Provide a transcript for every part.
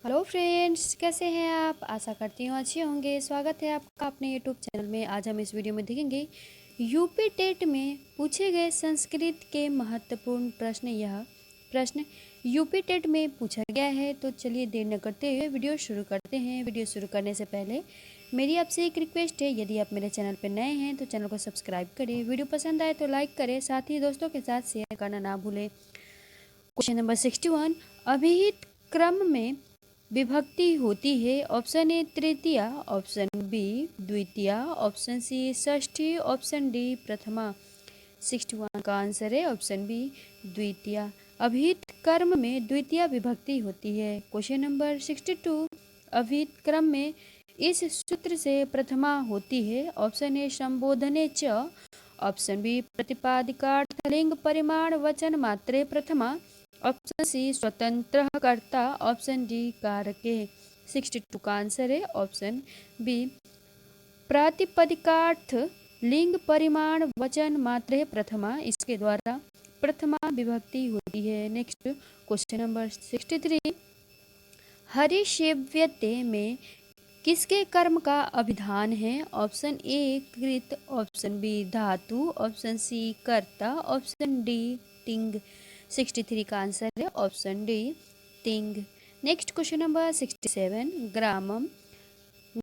Hello friends, कैसे हैं आप। आशा करती हूँ अच्छे होंगे। स्वागत है आपका अपने यूट्यूब चैनल में। आज हम इस वीडियो में देखेंगे यूपी टेट में पूछे गए संस्कृत के महत्वपूर्ण प्रश्न। यह प्रश्न यूपी टेट में पूछा गया है। तो चलिए देर न करते हुए वीडियो शुरू करते हैं। वीडियो शुरू करने से पहले मेरी आपसे एक रिक्वेस्ट है, यदि आप मेरे चैनल पर नए हैं तो चैनल को सब्सक्राइब करें, वीडियो पसंद आए तो लाइक करें, साथ ही दोस्तों के साथ शेयर करना ना भूलें। क्वेश्चन नंबर 61, अभिहित क्रम में विभक्ति होती है। ऑप्शन ए तृतीया, ऑप्शन बी द्वितीया, ऑप्शन सी षष्ठी, ऑप्शन डी प्रथमा। 61 का आंसर है ऑप्शन बी द्वितीया। अभिहित कर्म में द्वितीया विभक्ति होती है। क्वेश्चन नंबर 62, अभिहित क्रम में इस सूत्र से प्रथमा होती है। ऑप्शन ए संबोधने च, ऑप्शन बी प्रतिपादिकार्थ लिंग परिमाण वचन मात्रे प्रथमा, ऑप्शन सी स्वतंत्र कर्ता, ऑप्शन डी कारके। 62 का आंसर है ऑप्शन बी प्रातिपदिकार्थ लिंग परिमाण वचन मात्रे प्रथमा, इसके द्वारा प्रथमा विभक्ति होती है। नेक्स्ट क्वेश्चन नंबर 63, हरिसेव्यते में किसके कर्म का अभिधान है। ऑप्शन ए कृत, ऑप्शन बी धातु, ऑप्शन सी कर्ता, ऑप्शन डी तिंग। 63 का आंसर है ऑप्शन डी तिंग। नेक्स्ट क्वेश्चन नंबर 67, ग्रामम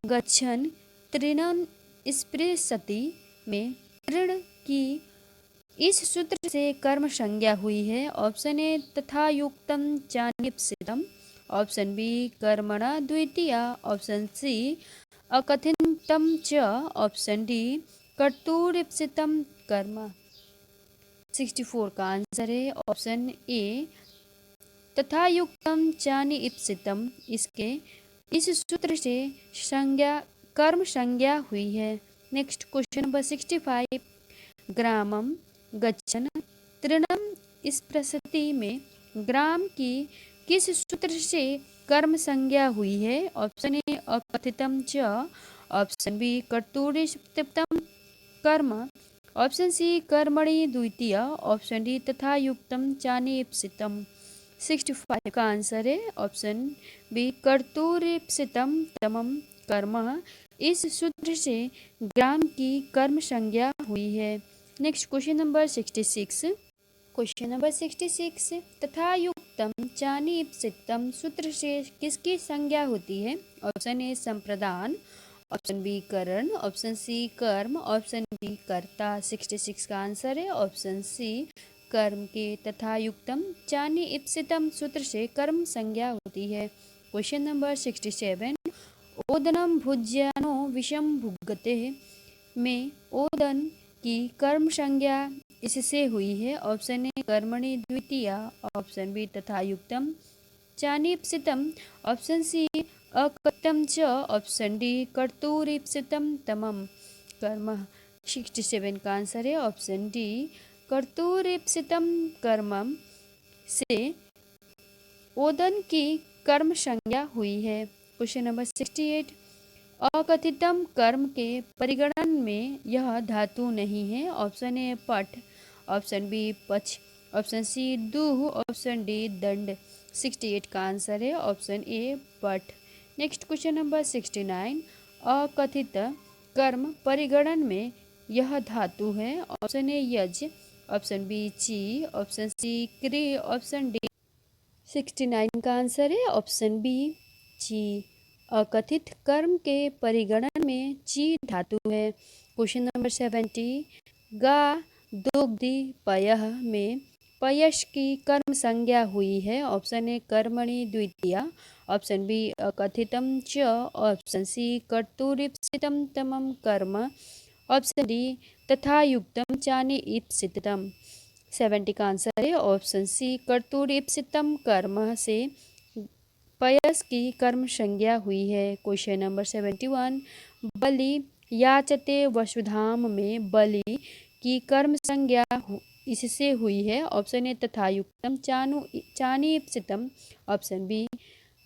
गच्छन तृणं स्पृशति में तृण की इस सूत्र से कर्म संज्ञा हुई है। ऑप्शन ए तथा युक्तम चानिप्सितम, ऑप्शन बी कर्मणा द्वितीया, ऑप्शन सी अकथितम च, ऑप्शन डी कर्तुरीप्सितम कर्म। 64 का आंसर है ऑप्शन ए तथा युक्तम चानि इप्सितम, इसके इस सूत्र से संज्ञा कर्म संज्ञा हुई है। नेक्स्ट क्वेश्चन नंबर 65, ग्रामम गच्छन तृणम स्पृशति में ग्राम की किस सूत्र से कर्म संज्ञा हुई है। ऑप्शन ए अकथितम च, ऑप्शन बी कर्तुरीप्सितम कर्म, ऑप्शन सी कर्मणि द्वितीय, ऑप्शन डी तथा युक्तम चानिप्सितम। 65 का आंसर है ऑप्शन बी कर्तुरीप्सितम तमम कर्म, इस सूत्र से ग्राम की कर्म संज्ञा हुई है। Next question number 66, question number 66, तथा युक्तम चानिप्सितम सूत्र से किसकी संज्ञा होती है। ऑप्शन ए संप्रदान, ऑप्शन बी करण, ऑप्शन सी कर्म, ऑप्शन डी कर्ता। 66 का आंसर है ऑप्शन सी कर्म के तथा युक्तम चानि इप्सितम सूत्र से कर्म संज्ञा होती है। क्वेश्चन नंबर 67, ओदनम भुज्यानो विषम भुगते में ओदन की कर्म संज्ञा इससे हुई है। ऑप्शन ए कर्मणि द्वितीया, ऑप्शन बी तथा युक्तम चानिप्सितम, ऑप्शन सी अकतम च, ऑप्शन डी कर्तुरीप्सितम तमम कर्म। 67 का आंसर है ऑप्शन डी कर्तुरीप्सितम कर्मम से ओदन की कर्म संज्ञा हुई है। क्वेश्चन नंबर 68, अकथितम कर्म के परिगणन में यह धातु नहीं है। ऑप्शन ए पठ, ऑप्शन बी पछ, ऑप्शन सी दुह, ऑप्शन डी दंड। 68 का आंसर है ऑप्शन ए पठ। नेक्स्ट क्वेश्चन नंबर 69, अकथित कर्म परिगणन में यह धातु है। ऑप्शन ए यज, ऑप्शन बी ची, ऑप्शन सी क्री, ऑप्शन डी। 69 का आंसर है ऑप्शन बी ची। अकथित कर्म के परिगणन में ची धातु है। क्वेश्चन नंबर 70, गा दुग्धि पयः में पयश की कर्म संज्ञा हुई है। ऑप्शन ए कर्मणि द्वितीया, ऑप्शन बी अकथितम च, ऑप्शन सी कर्तुरीप्सितम तमम कर्म, ऑप्शन डी तथा युक्तम चानि इप्सितम। 70 का आंसर है ऑप्शन सी कर्तुरीप्सितम कर्म से पयस की कर्म संज्ञा हुई है। क्वेश्चन नंबर 71, बलि याचते वसुधाम में बलि की कर्म संज्ञा इससे हुई है। ऑप्शन ए तथा युक्तम चानिप्सितम, ऑप्शन बी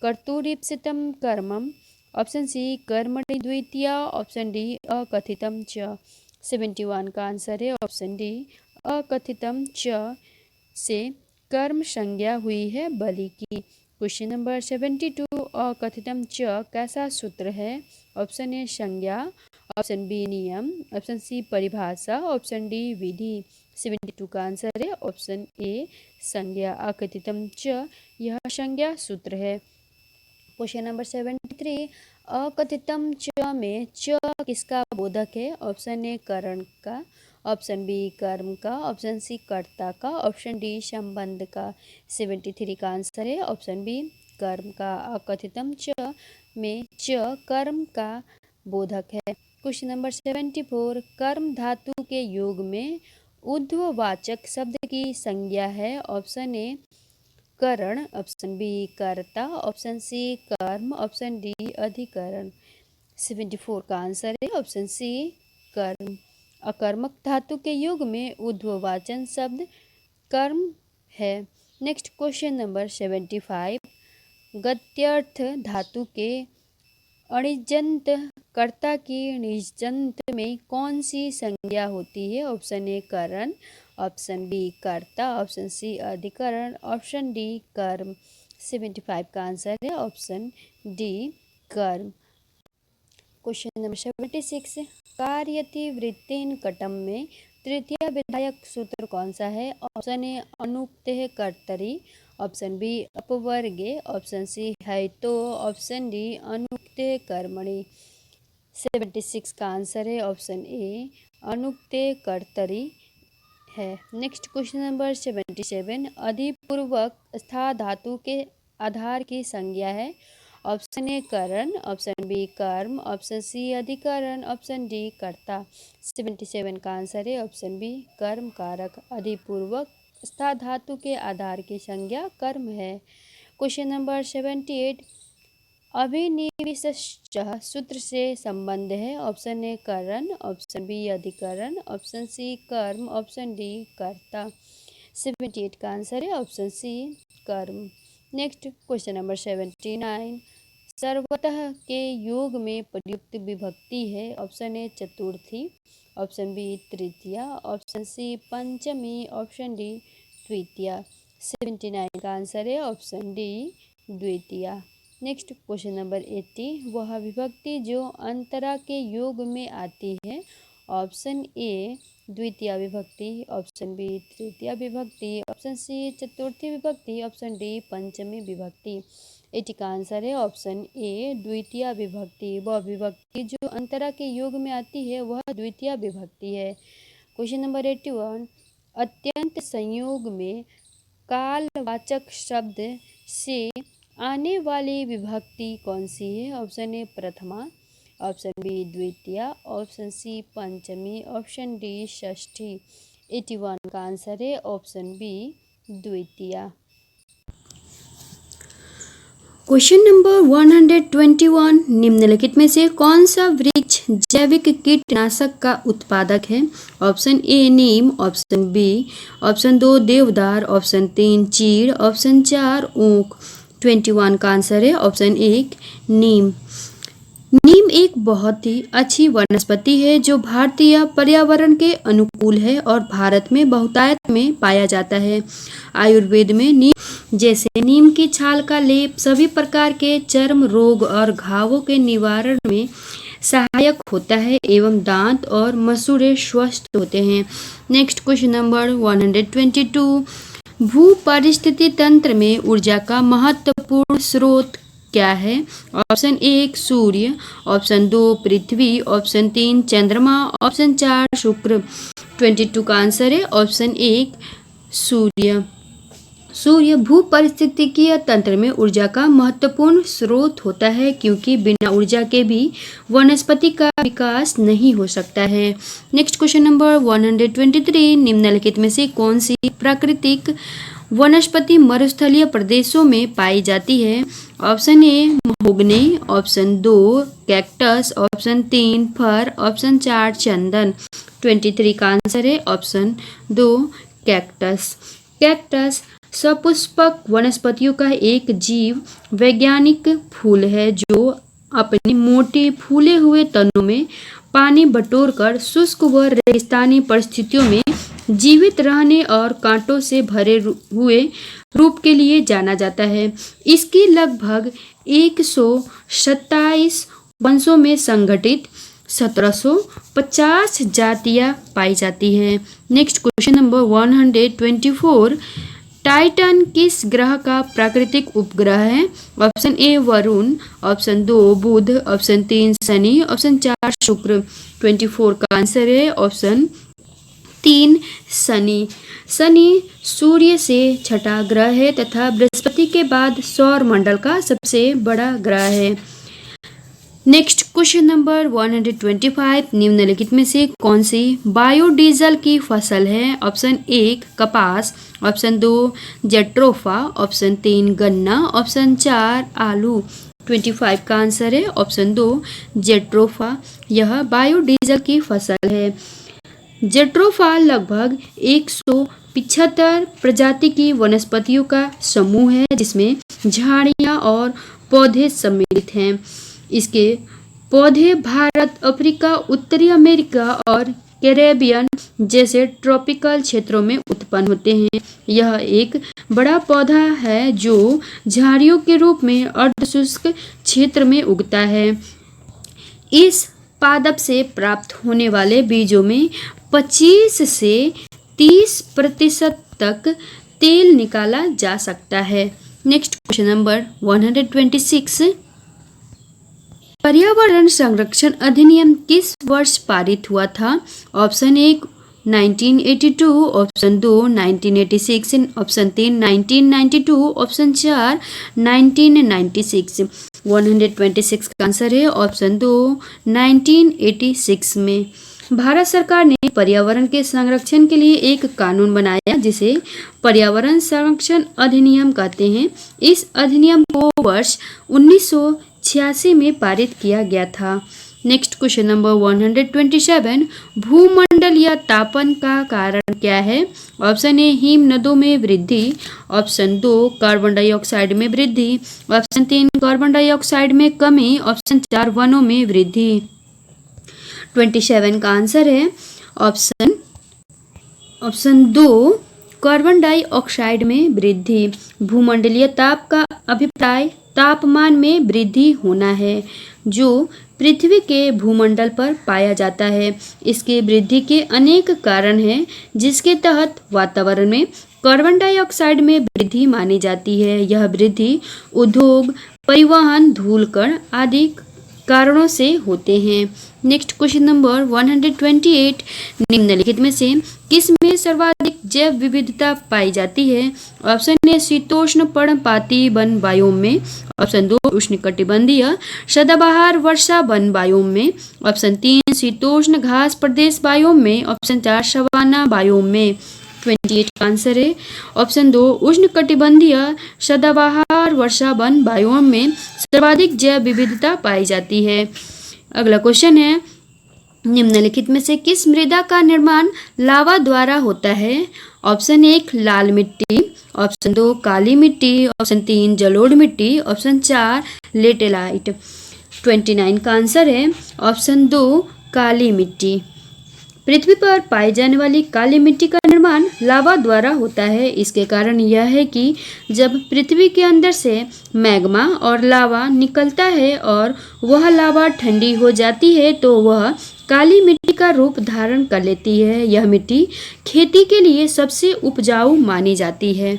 कर्तुरीप्सितम कर्मम, ऑप्शन सी कर्मणि द्वितीया, ऑप्शन डी अकथितम च। 71 का आंसर है ऑप्शन डी अकथितम च से कर्म संज्ञा हुई है बलि की। क्वेश्चन नंबर 72, अकथितम च कैसा सूत्र है? ऑप्शन ए संज्ञा, ऑप्शन बी नियम, ऑप्शन सी परिभाषा, ऑप्शन डी विधि। 72 का आंसर है ऑप्शन ए संज्ञा। अकथितम च यह संज्ञा सूत्र है। क्वेश्चन नंबर 73, अकथितम च में च किसका बोधक है? ऑप्शन ए करण का, ऑप्शन बी कर्म का, ऑप्शन सी कर्ता का, ऑप्शन डी संबंध का। 73 का आंसर है ऑप्शन बी कर्म का। अकथितम च में च कर्म का बोधक है। क्वेश्चन नंबर 74, कर्म धातु के योग में ऊर्ध्ववाचक शब्द की संज्ञा है? ऑप्शन ए करण, ऑप्शन बी कर्ता, ऑप्शन सी कर्म, ऑप्शन डी अधिकरण। 74 का आंसर है ऑप्शन सी कर्म। अकर्मक धातु के योग में ऊर्ध्ववाचन शब्द कर्म है। नेक्स्ट क्वेश्चन नंबर 75, गत्यर्थ धातु के अणिजंत कर्ता की निजंत में कौन सी संज्ञा होती है? ऑप्शन ए करण, ऑप्शन बी कर्ता, ऑप्शन सी अधिकरण, ऑप्शन डी कर्म। 75 का आंसर है ऑप्शन डी कर्म। क्वेश्चन नंबर 76, कार्यति वृत्तेन कटम में तृतीय विधायक सूत्र कौन सा है? ऑप्शन ए अनुक्तेः कर्तरि, ऑप्शन बी अपवर्गे, ऑप्शन सी हेतु, ऑप्शन डी अनुक्तेः कर्मणि। 76 का आंसर है ऑप्शन ए अनुक्तेः कर्तरि है। नेक्स्ट क्वेश्चन नंबर 77, अधिपूर्वक स्था धातु के आधार की संज्ञा है? ऑप्शन ए करण, ऑप्शन बी कर्म, ऑप्शन सी अधिकरण, ऑप्शन डी कर्ता। 77 का आंसर है ऑप्शन बी कर्म कारक। अधिपूर्वक स्था धातु के आधार की संज्ञा कर्म है। क्वेश्चन नंबर 78, अभिनिवेशश्च सूत्र से संबंध है? ऑप्शन ए करण, ऑप्शन बी अधिकरण, ऑप्शन सी कर्म, ऑप्शन डी कर्ता। 78 का आंसर है ऑप्शन सी कर्म। नेक्स्ट क्वेश्चन नंबर 79, सर्वतः के योग में प्रयुक्त विभक्ति है? ऑप्शन ए चतुर्थी, ऑप्शन बी तृतीया, ऑप्शन सी पंचमी, ऑप्शन डी द्वितीया। 79 का आंसर है ऑप्शन डी द्वितीया। नेक्स्ट क्वेश्चन नंबर 80, वह विभक्ति जो अंतरा के योग में आती है? ऑप्शन ए द्वितीय विभक्ति, ऑप्शन बी तृतीय विभक्ति, ऑप्शन सी चतुर्थी विभक्ति, ऑप्शन डी पंचमी विभक्ति। 80 का आंसर है ऑप्शन ए द्वितीय विभक्ति। वह विभक्ति जो अंतरा के योग में आती है वह द्वितीय विभक्ति है। क्वेश्चन नंबर 81, अत्यंत संयोग में कालवाचक शब्द से आने वाली विभक्ति कौन सी है? ऑप्शन ए प्रथमा, ऑप्शन बी द्वितीय, ऑप्शन सी पंचमी, ऑप्शन डी षष्ठी। 81 का आंसर है ऑप्शन बी द्वितीय। क्वेश्चन नंबर 121, निम्नलिखित में से कौन सा वृक्ष जैविक कीटनाशक का उत्पादक है? ऑप्शन ए नीम, ऑप्शन बी, ऑप्शन 2 देवदार, ऑप्शन 3 चीड़, ऑप्शन 4 ऊख। 21 का आंसर है ऑप्शन 1 नीम। नीम एक बहुत ही अच्छी वनस्पति है जो भारतीय पर्यावरण के अनुकूल है और भारत में बहुतायत में पाया जाता है। आयुर्वेद में नीम जैसे नीम की छाल का लेप सभी प्रकार के चर्म रोग और घावों के निवारण में सहायक होता है एवं दांत और मसूड़े स्वस्थ होते हैं। नेक्स्ट क्वेश्चन नंबर 122, भू परिस्थिति तंत्र में ऊर्जा का महत्वपूर्ण स्रोत क्या है? ऑप्शन 1 सूर्य, ऑप्शन 2 पृथ्वी, ऑप्शन 3 चंद्रमा, ऑप्शन 4 शुक्र। 22 का आंसर है ऑप्शन 1 सूर्य। सूर्य भू परिस्थितिकीय तंत्र में ऊर्जा का महत्वपूर्ण स्रोत होता है क्योंकि बिना ऊर्जा के भी वनस्पति का विकास नहीं हो सकता है। नेक्स्ट क्वेश्चन नंबर 123, निम्नलिखित में से कौन सी प्राकृतिक वनस्पति मरुस्थलीय प्रदेशों में पाई जाती है? ऑप्शन ए महोगनी, ऑप्शन 2 कैक्टस, ऑप्शन 3 फर, ऑप्शन 4 चंदन। 23 का आंसर है ऑप्शन 2 कैक्टस। कैक्टस सपुष्पक वनस्पतियों का एक जीव वैज्ञानिक फूल है जो अपने मोटे फूले हुए तनों में पानी बटोरकर शुष्क व रेगिस्तानी परिस्थितियों में जीवित रहने और कांटों से भरे हुए रूप के लिए जाना जाता है। इसकी लगभग 127 वंशों में संगठित 1750 जातियां पाई जाती हैं। नेक्स्ट क्वेश्चन नंबर 124, टाइटन किस ग्रह का प्राकृतिक उपग्रह है? ऑप्शन ए वरुण, ऑप्शन 2 बुध, ऑप्शन 3 शनि, ऑप्शन 4 शुक्र। 24 का आंसर है ऑप्शन 3 शनि। शनि सूर्य से छठा ग्रह है तथा बृहस्पति के बाद सौर मंडल का सबसे बड़ा ग्रह है। नेक्स्ट क्वेश्चन नंबर 125, निम्नलिखित में से कौन सी बायोडीजल की फसल है? ऑप्शन 1 कपास, ऑप्शन 2 जेट्रोफा, ऑप्शन 3 गन्ना, ऑप्शन 4 आलू। 25 का आंसर है ऑप्शन 2 जेट्रोफा। यह बायोडीजल की फसल है। जेट्रोफा लगभग 175 प्रजाति की वनस्पतियों का समूह है जिसमें झाड़ियाँ और पौधे सम्मिलित हैं। इसके पौधे भारत, अफ्रीका, उत्तरी अमेरिका और कैरेबियन जैसे ट्रॉपिकल क्षेत्रों में उत्पन्न होते हैं। यह एक बड़ा पौधा है जो झाड़ियों के रूप में अर्धशुष्क क्षेत्र में उगता है। इस पादप से प्राप्त होने वाले बीजों में 25 से 30% तक तेल निकाला जा सकता है। नेक्स्ट क्वेश्चन नंबर 126, पर्यावरण संरक्षण अधिनियम किस वर्ष पारित हुआ था? Option 1 1982, option 2 1986, option 3 1992, option 4 1996। 126 का आंसर है ऑप्शन 2 1986 में। भारत सरकार ने पर्यावरण के संरक्षण के लिए एक कानून बनाया जिसे पर्यावरण संरक्षण अधिनियम कहते हैं। इस अधिनियम को वर्ष 1986 में पारित किया गया था। नेक्स्ट क्वेश्चन नंबर 127, भूमंडल या तापन का कारण क्या है? ऑप्शन ए हिम नदों में वृद्धि, ऑप्शन 2 कार्बन डाइऑक्साइड में वृद्धि, ऑप्शन 3 कार्बन डाइऑक्साइड में कमी, ऑप्शन 4 वनों में वृद्धि। 27 का आंसर है ऑप्शन 2 कार्बन डाइऑक्साइड में वृद्धि। भूमंडलीय ताप का अभिप्राय तापमान में वृद्धि होना है जो पृथ्वी के भूमंडल पर पाया जाता है। इसके वृद्धि के अनेक कारण हैं जिसके तहत वातावरण में कार्बन डाइऑक्साइड में वृद्धि मानी जाती है। यह वृद्धि उद्योग, परिवहन, धूलकण आदि कारणों से होते हैं। नेक्स्ट क्वेश्चन नंबर 128, निम्नलिखित में से किस में सर्वाधिक जैव विविधता पाई जाती है? ऑप्शन ए शीतोष्ण पर्णपाती वन बायोम में, ऑप्शन 2 उष्णकटिबंधीय सदाबहार वर्षा वन बायोम में, ऑप्शन 3 शीतोष्ण घास प्रदेश बायोम में, ऑप्शन 4 सवाना बायोम में। 28 का आंसर है ऑप्शन 2 उष्णकटिबंधीय सदाबहार वर्षा वन बायोम में सर्वाधिक जैव विविधता पाई जाती है। अगला क्वेश्चन है, निम्नलिखित में से किस मृदा का निर्माण लावा द्वारा होता है? ऑप्शन 1 लाल मिट्टी, ऑप्शन 2 काली मिट्टी, ऑप्शन 3 जलोढ़ मिट्टी, ऑप्शन 4 लेटेराइट। 29 का आंसर है ऑप्शन 2 काली मिट्टी। पृथ्वी पर पाई जाने वाली काली मिट्टी का निर्माण लावा द्वारा होता है। इसके कारण यह है कि जब पृथ्वी के अंदर से मैग्मा और लावा निकलता है और वह लावा ठंडी हो जाती है तो वह काली मिट्टी का रूप धारण कर लेती है। यह मिट्टी खेती के लिए सबसे उपजाऊ मानी जाती है।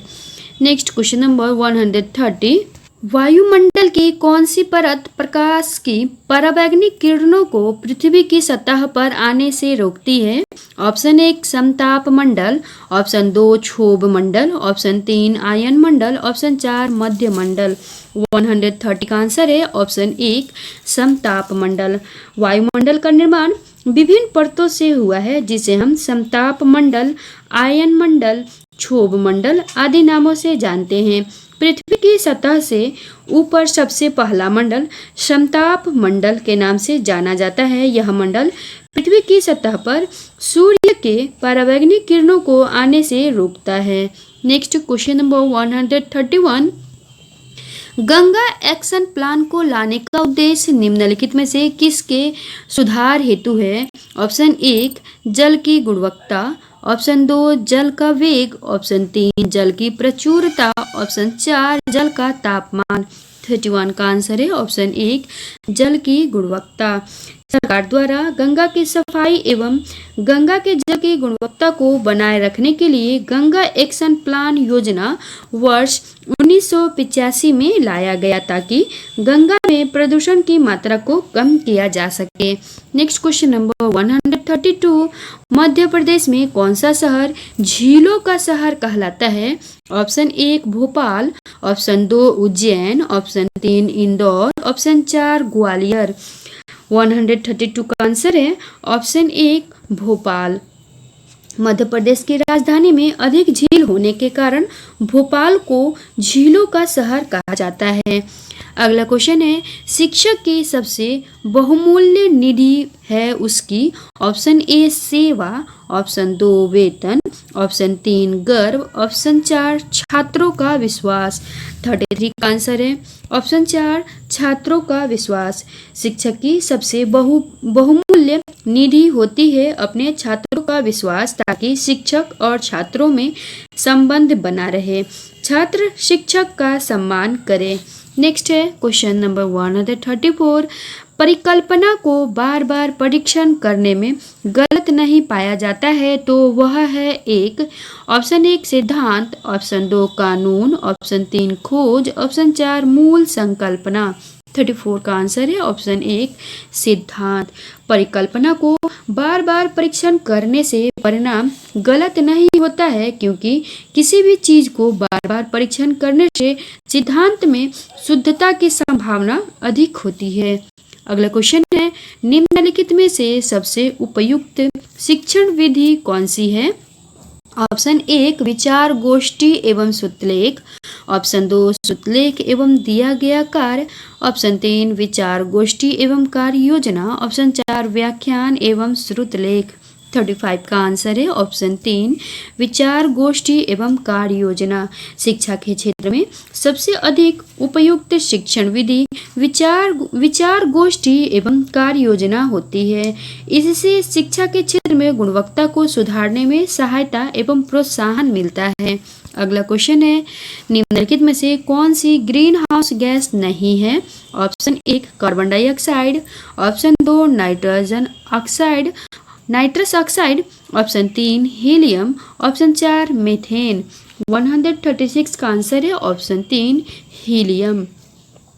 नेक्स्ट क्वेश्चन नंबर 130, वायुमंडल की कौन सी परत प्रकाश की पराबैंगनी किरणों को पृथ्वी की सतह पर आने से रोकती है? ऑप्शन 1 समताप मंडल, ऑप्शन 2 क्षोभ मंडल, ऑप्शन 3 आयन मंडल, ऑप्शन 4 मध्य मंडल। 130 का आंसर है ऑप्शन 1 समताप मंडल। वायुमंडल का निर्माण विभिन्न परतों से हुआ है जिसे हम समताप मंडल, आयन मंडल, क्षोभ मंडल आदि नामों से जानते हैं। पृथ्वी की सतह से ऊपर सबसे पहला मंडल समताप मंडल के नाम से जाना जाता है। यह मंडल पृथ्वी की सतह पर सूर्य के पराबैंगनी किरणों को आने से रोकता है। Next question number 131, Ganga action plan को लाने का उद्देश्य निम्नलिखित में से किसके सुधार हेतु है? ऑप्शन 1 जल की गुणवत्ता, ऑप्शन 2 जल का वेग, ऑप्शन 3 जल की प्रचुरता, ऑप्शन 4 जल का तापमान। 31 का आंसर है ऑप्शन 1 जल की गुणवत्ता। सरकार द्वारा गंगा की सफाई एवं गंगा के जल की गुणवत्ता को बनाए रखने के लिए गंगा एक्शन प्लान योजना वर्ष 1985 में लाया गया ताकि गंगा में प्रदूषण की मात्रा को कम किया जा सके। Next question number 132, Madhya Pradesh में कौन सा शहर झीलों का शहर कहलाता है? Option 1 Bhopal, option 2 Ujjain, option 3 Indore, option 4 Gwalior. 132 का आंसर है ऑप्शन 1 भोपाल। मध्य प्रदेश की राजधानी में अधिक झील होने के कारण भोपाल को झीलों का शहर कहा जाता है। अगला क्वेश्चन है शिक्षक की सबसे बहुमूल्य निधि है उसकी। ऑप्शन ए सेवा, ऑप्शन 2 वेतन, ऑप्शन 3 गर्व, ऑप्शन 4 छात्रों का विश्वास। 33 का आंसर है ऑप्शन 4 छात्रों का विश्वास। शिक्षक की सबसे बहुमूल्य निधि होती है अपने छात्रों का विश्वास ताकि शिक्षक और छात्रों में संबंध बना रहे, छात्र शिक्षक का सम्मान करे। नेक्स्ट है क्वेश्चन नंबर 134, परिकल्पना को बार बार परीक्षण करने में गलत नहीं पाया जाता है तो वह है एक। ऑप्शन 1 सिद्धांत, ऑप्शन 2 कानून, ऑप्शन 3 खोज, ऑप्शन 4 मूल संकल्पना। 34 का आंसर है ऑप्शन 1 सिद्धांत। परिकल्पना को बार बार परीक्षण करने से परिणाम गलत नहीं होता है क्योंकि किसी भी चीज को बार बार परीक्षण करने से सिद्धांत में शुद्धता की संभावना अधिक होती है। अगला क्वेश्चन है निम्नलिखित में से सबसे उपयुक्त शिक्षण विधि कौन सी है? ऑप्शन 1 विचार गोष्ठी एवं श्रुतलेख, ऑप्शन 2 श्रुतलेख एवं दिया गया कार्य, ऑप्शन 3 विचार गोष्ठी एवं कार्य योजना, ऑप्शन 4 व्याख्यान एवं श्रुतलेख। 35 का आंसर है ऑप्शन 3 विचार गोष्ठी एवं कार्य योजना। शिक्षा के क्षेत्र में सबसे अधिक उपयुक्त शिक्षण विधि विचार गोष्ठी एवं कार्य योजना होती है। इससे शिक्षा के क्षेत्र में गुणवत्ता को सुधारने में सहायता एवं प्रोत्साहन मिलता है। अगला क्वेश्चन है निम्नलिखित में से कौन सी ग्रीन हाउस गैस नहीं है? Option 1 carbon dioxide, option 2 nitrous oxide, option 3 helium, option 4 methane. 136 का आंसर है ऑप्शन 3 हीलियम।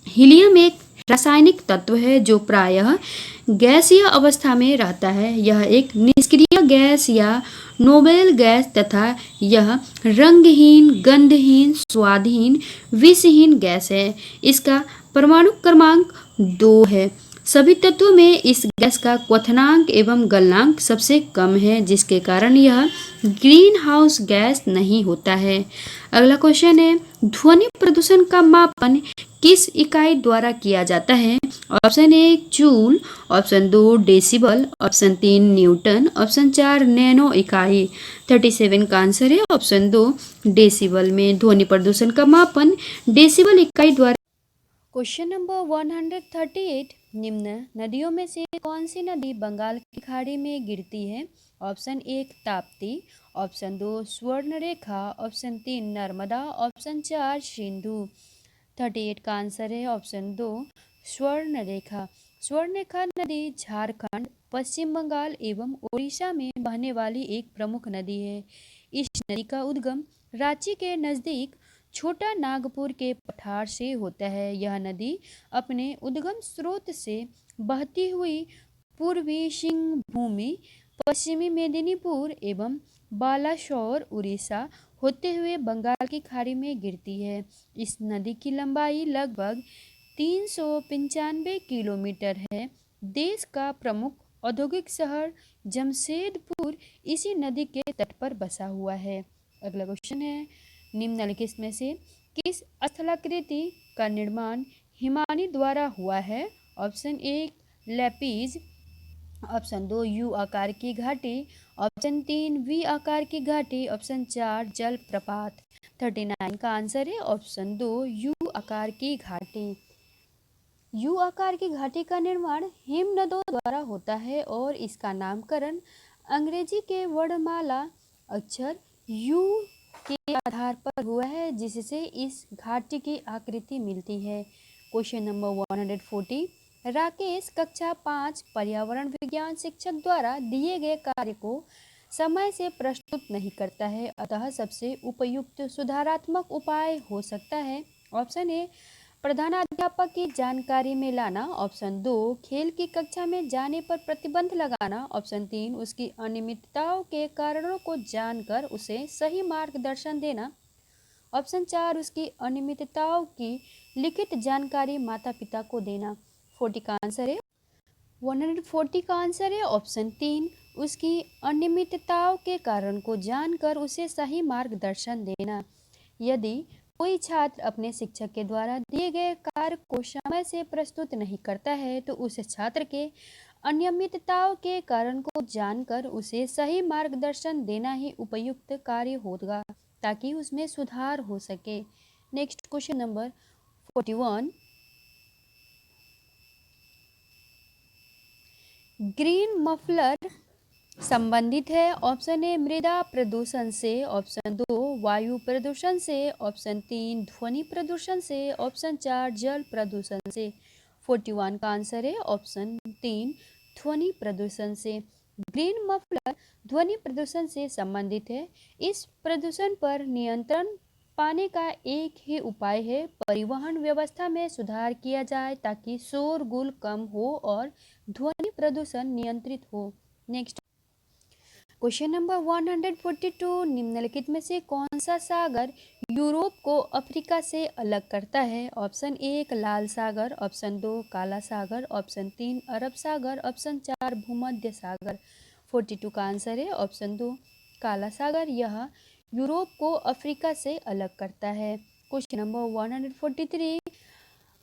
हीलियम एक रासायनिक तत्व है जो प्रायः गैसीय अवस्था में रहता है। यह एक निष्क्रिय गैस या नोबेल गैस तथा यह रंगहीन, गंधहीन, स्वादहीन, विषहीन गैस है। इसका परमाणु क्रमांक 2 है। सभी तत्वों में इस गैस का क्वथनांक एवं गलनांक सबसे कम है जिसके कारण यह ग्रीन हाउस गैस नहीं होता है। अगला क्वेश्चन है ध्वनि प्रदूषण का मापन किस इकाई द्वारा किया जाता है? Option 1 joule, option 2 decibel, option 3 Newton, option 4 nano इकाई। 37 का आंसर है ऑप्शन 2 डेसिबल में ध्वनि प्रदूषण का मापन डेसिबल इकाई द्वारा। क्वेश्चन नंबर 138, निम्न नदियों में से कौन सी नदी बंगाल की खाड़ी में गिरती है? Option 1 Tapti, option 2 Subarnarekha, option 3 Narmada, option 4 Sindhu. 38 का आंसर है ऑप्शन 2 स्वर्णरेखा। स्वर्णरेखा नदी झारखंड, पश्चिम बंगाल एवं उड़ीसा में बहने वाली एक प्रमुख नदी है। इस नदी का उद्गम रांची के नज़दीक छोटा नागपुर के पठार से होता है। यह नदी अपने उद्गम स्रोत से बहती हुई पूर्वी सिंहभूमि, पश्चिमी मेदिनीपुर एवं बालासोर उड़ीसा होते हुए बंगाल की खाड़ी में गिरती है। इस नदी की लंबाई लगभग 395 किलोमीटर है। देश का प्रमुख औद्योगिक शहर जमशेदपुर इसी नदी के तट पर बसा हुआ है। अगला क्वेश्चन है निम्नलिखित में से किस स्थलाकृति का निर्माण हिमानी द्वारा हुआ है? ऑप्शन 1 लेपीज, ऑप्शन 2 यू आकार की घाटी, ऑप्शन 3 वी आकार की घाटी, ऑप्शन 4 जलप्रपात। 39 का आंसर है ऑप्शन 2 यू आकार की घाटी। यू आकार की घाटी का निर्माण हिमनदों द्वारा होता है और इसका नामकरण अंग्रेजी के वर्णमाला अक्षर यू के आधार पर हुआ है, जिससे इस घाटी की आकृति मिलती है। क्वेश्चन नंबर 140, राकेश कक्षा 5 पर्यावरण विज्ञान शिक्षक द्वारा दिए गए कार्य को समय से प्रस्तुत नहीं करता है, अतः सबसे उपयुक्त सुधारात्मक उपाय हो सकता है। ऑप्शन ए, प्रधानाध्यापक की जानकारी में लाना। ऑप्शन 2, खेल की कक्षा में जाने पर प्रतिबंध लगाना। ऑप्शन 3, उसकी अनियमितताओं के कारणों को जानकर उसे सही मार्गदर्शन देना। ऑप्शन 4, उसकी अनियमितताओं की लिखित जानकारी माता पिता को देना। 40 का आंसर है 140 का आंसर है ऑप्शन 3, उसकी अनियमितताओं के कारण को जानकर उसे सही मार्गदर्शन देना। यदि कोई छात्र अपने शिक्षक के द्वारा दिए गए कार्य को समय से प्रस्तुत नहीं करता है, तो उस छात्र के अनियमितताओं के कारण को जानकर उसे सही मार्गदर्शन देना ही उपयुक्त कार्य होगा, ताकि उसमें सुधार हो सके। Next question number 41, green muffler संबंधित है। ऑप्शन ए, मृदा प्रदूषण से। ऑप्शन 2, वायु प्रदूषण से। ऑप्शन 3, ध्वनि प्रदूषण से। ऑप्शन 4, जल प्रदूषण से। 41 का आंसर है ऑप्शन 3, ध्वनि प्रदूषण से। ग्रीन मफलर ध्वनि प्रदूषण से संबंधित है। इस प्रदूषण पर नियंत्रण पाने का एक ही उपाय है, परिवहन व्यवस्था में सुधार किया जाए ताकि शोरगुल कम हो और ध्वनि प्रदूषण नियंत्रित हो। नेक्स्ट क्वेश्चन नंबर 142, निम्नलिखित में से कौन सा सागर यूरोप को अफ्रीका से अलग करता है। ऑप्शन 1, लाल सागर। ऑप्शन 2, काला सागर। ऑप्शन 3, अरब सागर। ऑप्शन 4, भूमध्य सागर। 42 का आंसर है ऑप्शन 2, काला सागर। यह यूरोप को अफ्रीका से अलग करता है। क्वेश्चन नंबर 143,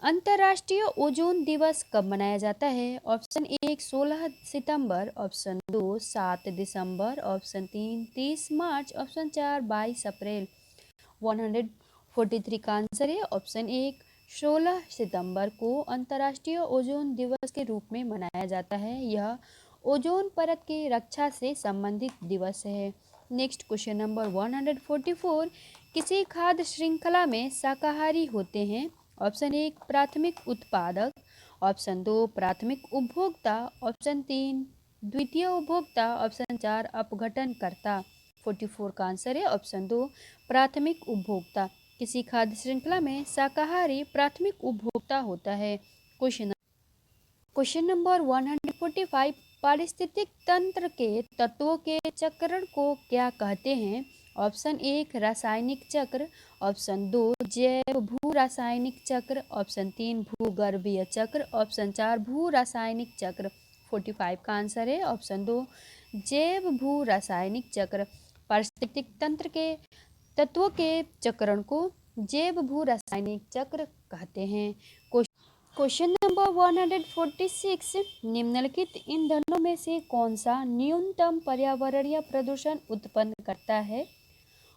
अंतर्राष्ट्रीय ओजोन दिवस कब मनाया जाता है। ऑप्शन 1, 16 सितंबर। ऑप्शन 2, 7 दिसंबर। ऑप्शन 3, 30 मार्च। ऑप्शन 4, 22 अप्रैल। 143 का आंसर है ऑप्शन 1, 16 सितंबर को अंतर्राष्ट्रीय ओजोन दिवस के रूप में मनाया जाता है। यह ओजोन परत की रक्षा से संबंधित दिवस है। नेक्स्ट क्वेश्चन नंबर 144, किसी खाद्य श्रृंखला में शाकाहारी होते हैं। ऑप्शन 1, प्राथमिक उत्पादक। ऑप्शन 2, प्राथमिक उपभोक्ता। ऑप्शन 3, द्वितीय उपभोक्ता। ऑप्शन 4, अपघटनकर्ता। 44 का आंसर है ऑप्शन 2, प्राथमिक उपभोक्ता। किसी खाद्य श्रृंखला में शाकाहारी प्राथमिक उपभोक्ता होता है। क्वेश्चन नंबर 145, पारिस्थितिक तंत्र के तत्वों के चक्रण को क्या कहते हैं। ऑप्शन 1, रासायनिक चक्र। ऑप्शन 2, जैव भू रासायनिक चक्र। ऑप्शन 3, भूगर्भीय चक्र। ऑप्शन 4, भू रासायनिक चक्र। 45 का आंसर है ऑप्शन 2, जैव भू रासायनिक चक्र। पारिस्थितिक तंत्र के तत्वों के चक्रण को जैव भू रासायनिक चक्र कहते हैं। क्वेश्चन नंबर 146, निम्नलिखित ईंधनों में से कौन सा न्यूनतम पर्यावरणीय प्रदूषण उत्पन्न करता है।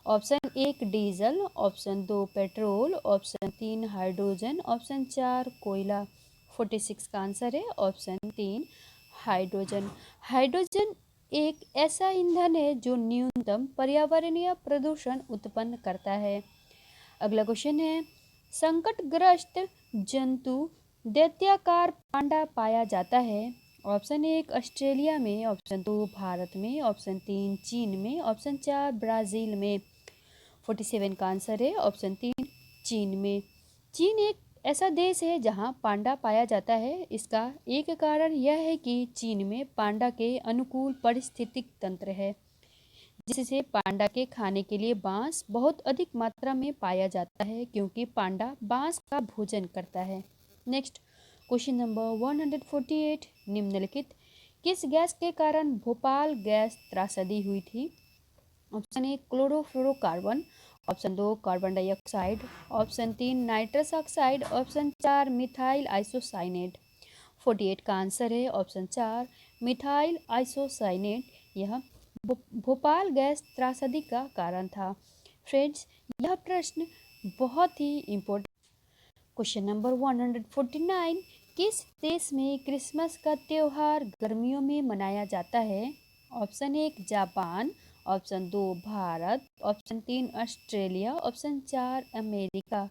Option 1, diesel. Option 2, petrol. Option 3, hydrogen. Option 4, कोयला। 46 का आंसर है ऑप्शन 3, हाइड्रोजन। हाइड्रोजन एक ऐसा ईंधन है जो न्यूनतम पर्यावरणीय प्रदूषण उत्पन्न करता है। अगला क्वेश्चन है, संकटग्रस्त जंतु दैत्याकार पांडा पाया जाता है। ऑप्शन 1, ऑस्ट्रेलिया में। ऑप्शन 2, भारत में। ऑप्शन 3, चीन में। ऑप्शन 4, ब्राज़ील में। 47 का आंसर है ऑप्शन 3, चीन में। चीन एक ऐसा देश है जहां पांडा पाया जाता है। इसका एक कारण यह है कि चीन में पांडा के अनुकूल पारिस्थितिक तंत्र है, जिससे पांडा के खाने के लिए बांस बहुत अधिक मात्रा में पाया जाता है, क्योंकि पांडा बांस का भोजन करता है। नेक्स्ट क्वेश्चन नंबर 148, निम्नलिखित किस गैस के कारण भोपाल गैस त्रासदी हुई थी। Option 1, chlorofluorocarbon. Option 2, carbon dioxide. Option 3, nitrous oxide. Option 4, methyl isocyanate. 48 का आंसर है ऑप्शन 4, मिथाइल आइसोसाइनेट। यह भोपाल गैस त्रासदी का कारण था। फ्रेंड्स, यह प्रश्न बहुत ही इम्पोर्टेंट। क्वेश्चन नंबर 149, किस देश में क्रिसमस का त्यौहार गर्मियों में मनाया जाता है। Option 1, Japan. Option 2 Bharat, option 3 Australia, option 4 America.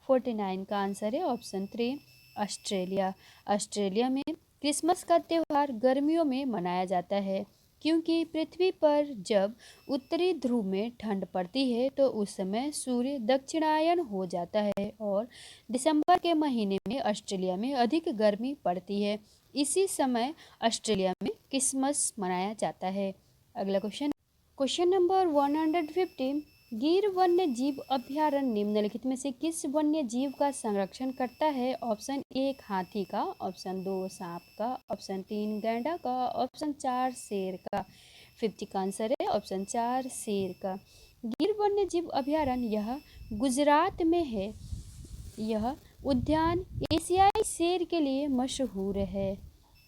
49 का आंसर है ऑप्शन 3 ऑस्ट्रेलिया। ऑस्ट्रेलिया में क्रिसमस का त्यौहार गर्मियों में मनाया जाता है क्योंकि पृथ्वी पर जब उत्तरी ध्रुव में ठंड पड़ती है तो उस समय सूर्य दक्षिणायन हो जाता है और दिसंबर के महीने में ऑस्ट्रेलिया में अधिक गर्मी पड़ती है। इसी समय ऑस्ट्रेलिया में क्रिसमस मनाया जाता है। अगला क्वेश्चन नंबर 150। गिर वन्य जीव अभयारण्य निम्नलिखित में से किस वन्य जीव का संरक्षण करता है? ऑप्शन 1 हाथी का, ऑप्शन 2 सांप का, ऑप्शन 3 गैंडा का, ऑप्शन 4 शेर का। 50 का आंसर है ऑप्शन 4 शेर का। गिर वन्य जीव अभयारण्य यह गुजरात में है। यह उद्यान एशियाई शेर के लिए मशहूर है।